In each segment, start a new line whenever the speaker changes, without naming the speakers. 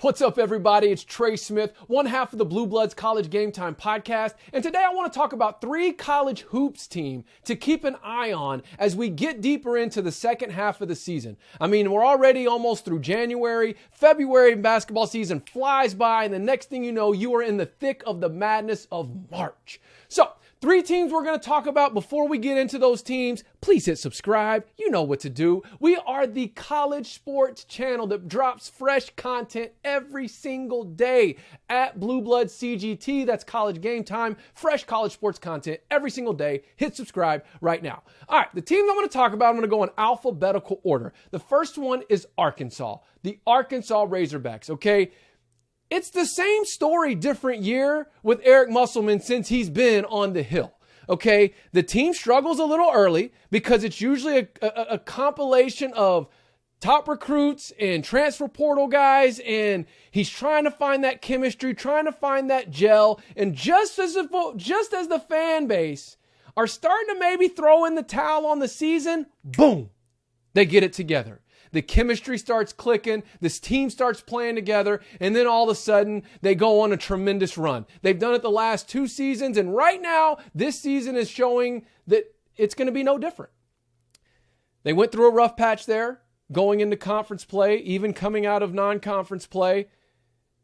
What's up, everybody? It's Trey Smith, one half of the Blue Bloods College GameTime podcast. And today I want to talk about 3 college hoops teams to keep an eye on as we get deeper into the second half of the season. I mean, we're already almost through January. February basketball season flies by, and the next thing you know, you are in the thick of the madness of March. So, 3 teams we're going to talk about. Before we get into those teams, please hit subscribe. You know what to do. We are the college sports channel that drops fresh content every single day at Blue Blood CGT. That's College Game Time. Fresh college sports content every single day. Hit subscribe right now. All right, the teams I'm going to talk about, I'm going to go in alphabetical order. The first one is Arkansas, the Arkansas Razorbacks, okay? It's the same story, different year with Eric Musselman since he's been on the hill. Okay, the team struggles a little early because it's usually a compilation of top recruits and transfer portal guys, and he's trying to find that chemistry, trying to find that gel. And just as the fan base are starting to maybe throw in the towel on the season, boom, they get it together. The chemistry starts clicking, this team starts playing together, and then all of a sudden, they go on a tremendous run. They've done it the last 2 seasons, and right now, this season is showing that it's going to be no different. They went through a rough patch there, going into conference play, even coming out of non-conference play,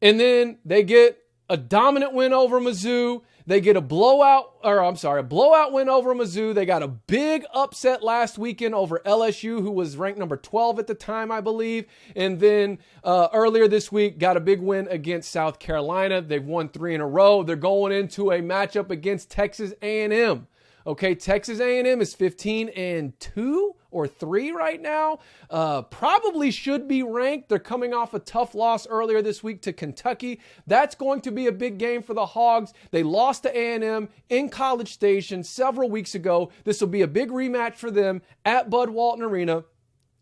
and then they get a dominant win over Mizzou. They get a blowout win over Mizzou. They got a big upset last weekend over LSU, who was ranked number 12 at the time, I believe. And then earlier this week, got a big win against South Carolina. They've won 3 in a row. They're going into a matchup against Texas A&M. Okay, Texas A&M is 15-2 or 3 right now. Probably should be ranked. They're coming off a tough loss earlier this week to Kentucky. That's going to be a big game for the Hogs. They lost to A&M in College Station several weeks ago. This will be a big rematch for them at Bud Walton Arena.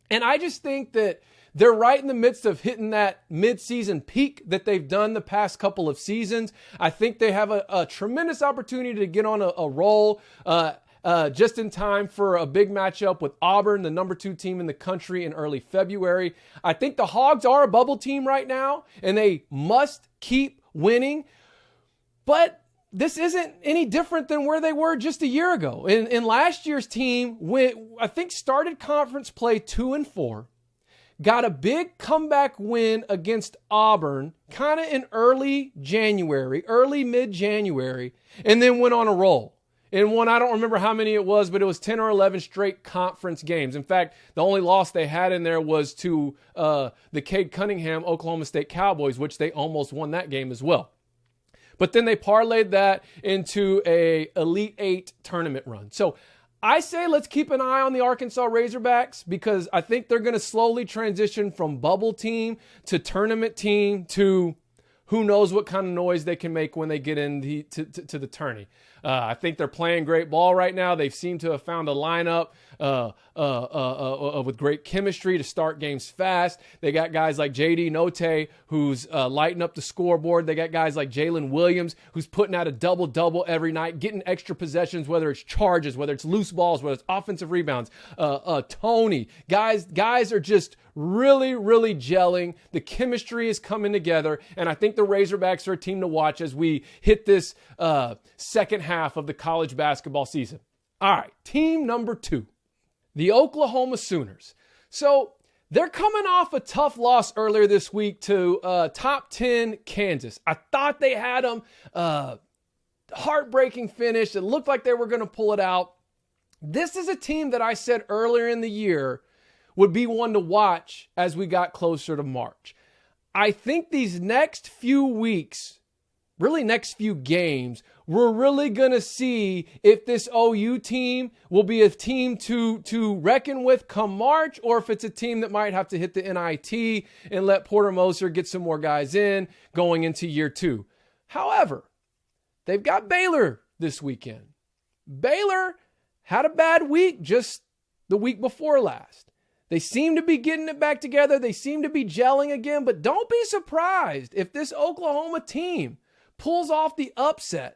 And I just think that they're right in the midst of hitting that mid-season peak that they've done the past couple of seasons. I think they have a tremendous opportunity to get on a roll just in time for a big matchup with Auburn, the number 2 team in the country, in early February. I think the Hogs are a bubble team right now, and they must keep winning. But this isn't any different than where they were just a year ago. In last year's team, started conference play 2-4. Got a big comeback win against Auburn kind of in early mid-January, and then went on a roll. And won, I don't remember how many it was, but it was 10 or 11 straight conference games. In fact, the only loss they had in there was to the Cade Cunningham Oklahoma State Cowboys, which they almost won that game as well. But then they parlayed that into a Elite 8 tournament run. So I say let's keep an eye on the Arkansas Razorbacks, because I think they're going to slowly transition from bubble team to tournament team to who knows what kind of noise they can make when they get into to the tourney. I think they're playing great ball right now. They seem to have found a lineup with great chemistry to start games fast. They got guys like J.D. Notae, who's lighting up the scoreboard. They got guys like Jalen Williams, who's putting out a double-double every night, getting extra possessions, whether it's charges, whether it's loose balls, whether it's offensive rebounds. Tony. Guys are just really, really gelling. The chemistry is coming together, and I think the Razorbacks are a team to watch as we hit this second half of the college basketball season. All right, team number 2, the Oklahoma Sooners. So they're coming off a tough loss earlier this week to top 10 Kansas. I thought they had them. Heartbreaking finish. It looked like they were going to pull it out. This is a team that I said earlier in the year would be one to watch as we got closer to March. I think these next few weeks, really next few games, we're really going to see if this OU team will be a team to reckon with come March, or if it's a team that might have to hit the NIT and let Porter Moser get some more guys in going into year 2. However, they've got Baylor this weekend. Baylor had a bad week just the week before last. They seem to be getting it back together. They seem to be gelling again, but don't be surprised if this Oklahoma team pulls off the upset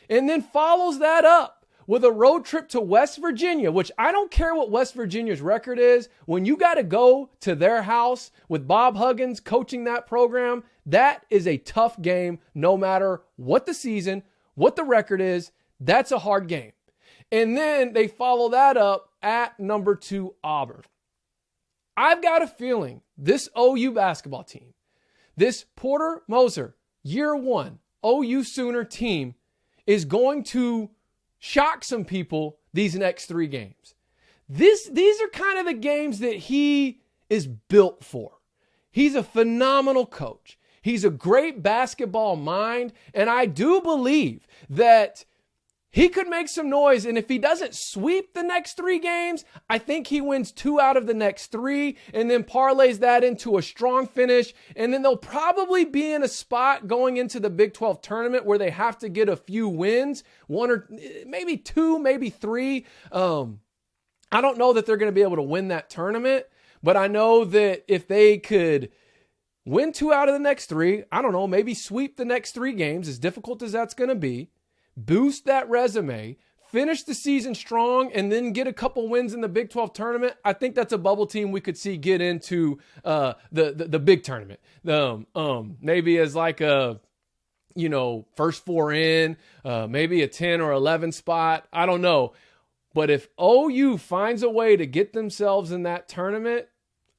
and then follows that up with a road trip to West Virginia, which I don't care what West Virginia's record is. When you got to go to their house with Bob Huggins coaching that program, that is a tough game no matter what the season, what the record is. That's a hard game. And then they follow that up at number 2, Auburn. I've got a feeling this OU basketball team, this Porter Moser, year 1 OU Sooner team, is going to shock some people these next 3 games. These are kind of the games that he is built for. He's a phenomenal coach. He's a great basketball mind, and I do believe that he could make some noise, and if he doesn't sweep the next 3 games, I think he wins 2 out of the next 3 and then parlays that into a strong finish, and then they'll probably be in a spot going into the Big 12 tournament where they have to get a few wins, 1 or maybe 2, maybe 3. I don't know that they're going to be able to win that tournament, but I know that if they could win 2 out of the next 3, I don't know, maybe sweep the next 3 games, as difficult as that's going to be, boost that resume, finish the season strong, and then get a couple wins in the Big 12 tournament, I think that's a bubble team we could see get into the big tournament. Maybe as like a, first 4 in, maybe a 10 or 11 spot. I don't know. But if OU finds a way to get themselves in that tournament,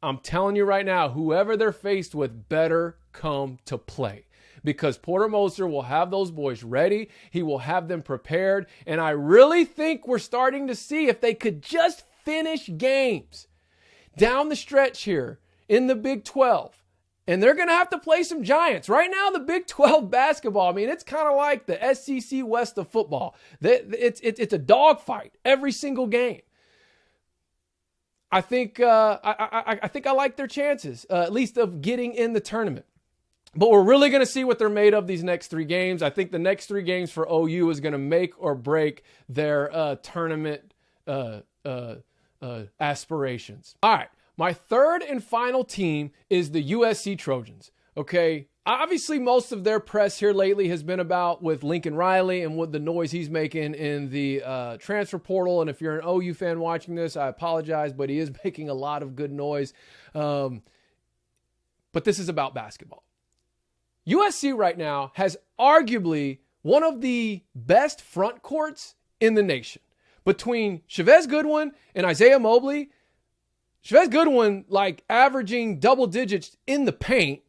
I'm telling you right now, whoever they're faced with better come to play. Because Porter Moser will have those boys ready. He will have them prepared. And I really think we're starting to see if they could just finish games down the stretch here in the Big 12. And they're going to have to play some giants. Right now, the Big 12 basketball, it's kind of like the SEC West of football. It's a dogfight every single game. I think I like their chances, at least of getting in the tournament. But we're really going to see what they're made of these next 3 games. I think the next 3 games for OU is going to make or break their tournament aspirations. All right, my third and final team is the USC Trojans. Okay, obviously most of their press here lately has been about with Lincoln Riley and what the noise he's making in the transfer portal. And if you're an OU fan watching this, I apologize, but he is making a lot of good noise. But this is about basketball. USC right now has arguably one of the best front courts in the nation. Between Chavez, Goodwin, and Isaiah Mobley, Chavez, Goodwin averaging double digits in the paint.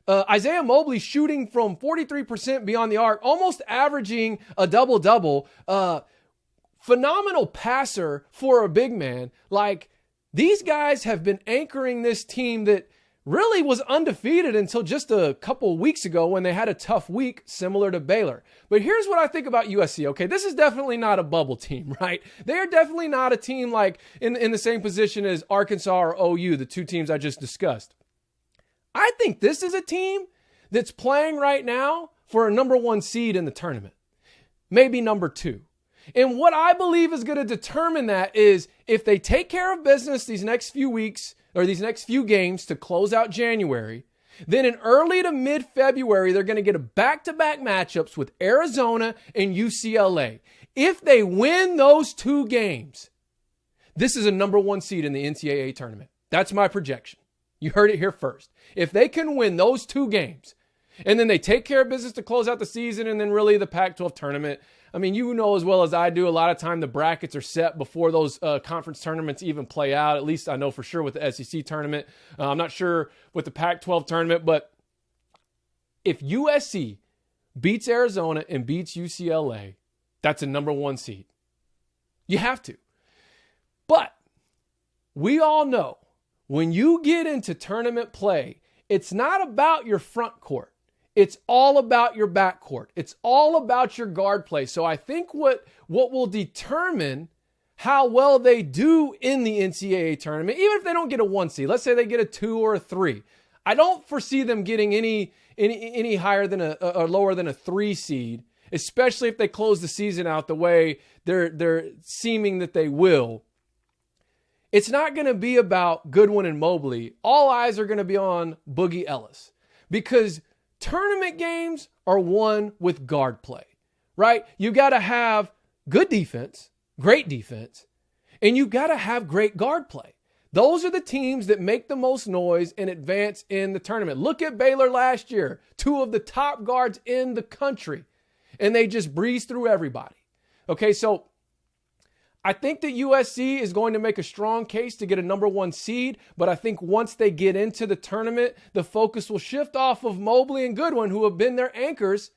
Isaiah Mobley shooting from 43% beyond the arc, almost averaging a double-double. Phenomenal passer for a big man. These guys have been anchoring this team that really was undefeated until just a couple weeks ago when they had a tough week similar to Baylor. But here's what I think about USC. Okay, this is definitely not a bubble team, right? They are definitely not a team in the same position as Arkansas or OU, the 2 teams I just discussed. I think this is a team that's playing right now for a number 1 seed in the tournament, maybe number 2. And what I believe is going to determine that is if they take care of business these next few weeks or these next few games to close out January, then in early to mid-February, they're going to get a back-to-back matchups with Arizona and UCLA. If they win those 2 games, this is a number 1 seed in the NCAA tournament. That's my projection. You heard it here first. If they can win those 2 games, and then they take care of business to close out the season, and then really the Pac-12 tournament, you know as well as I do, a lot of time the brackets are set before those conference tournaments even play out. At least I know for sure with the SEC tournament. I'm not sure with the Pac-12 tournament, but if USC beats Arizona and beats UCLA, that's a number 1 seed. You have to. But we all know when you get into tournament play, it's not about your front court. It's all about your backcourt. It's all about your guard play. So I think what will determine how well they do in the NCAA tournament, even if they don't get a 1 seed, let's say they get a 2 or a 3. I don't foresee them getting any higher than or lower than a 3 seed, especially if they close the season out the way they're seeming that they will. It's not going to be about Goodwin and Mobley. All eyes are going to be on Boogie Ellis because tournament games are won with guard play, right? You got to have good defense. great defense, and you got to have great guard play. Those are the teams that make the most noise and advance in the tournament. Look at Baylor last year, 2 of the top guards in the country, and they just breezed through everybody. Okay, so I think that USC is going to make a strong case to get a number 1 seed, but I think once they get into the tournament, the focus will shift off of Mobley and Goodwin, who have been their anchors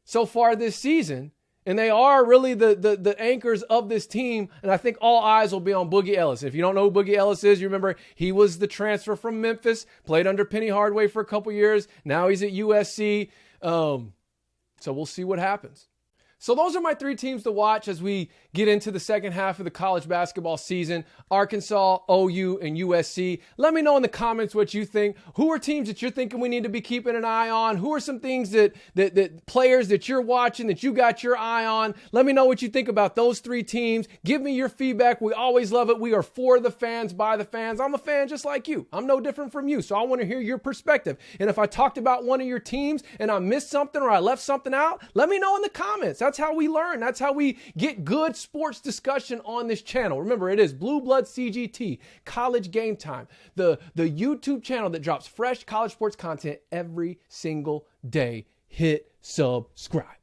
so far this season. And they are really the anchors of this team. And I think all eyes will be on Boogie Ellis. If you don't know who Boogie Ellis is, you remember he was the transfer from Memphis, played under Penny Hardaway for a couple years. Now he's at USC. So we'll see what happens. So those are my 3 teams to watch as we get into the second half of the college basketball season. Arkansas, OU, and USC. Let me know in the comments what you think. Who are teams that you're thinking we need to be keeping an eye on? Who are some things that players that you're watching that you got your eye on? Let me know what you think about those 3 teams. Give me your feedback. We always love it. We are for the fans, by the fans. I'm a fan just like you. I'm no different from you. So I want to hear your perspective. And if I talked about one of your teams and I missed something or I left something out, let me know in the comments. That's how we learn. That's how we get good sports discussion on this channel. Remember, it is Blue Blood CGT, College Game Time, the YouTube channel that drops fresh college sports content every single day. Hit subscribe.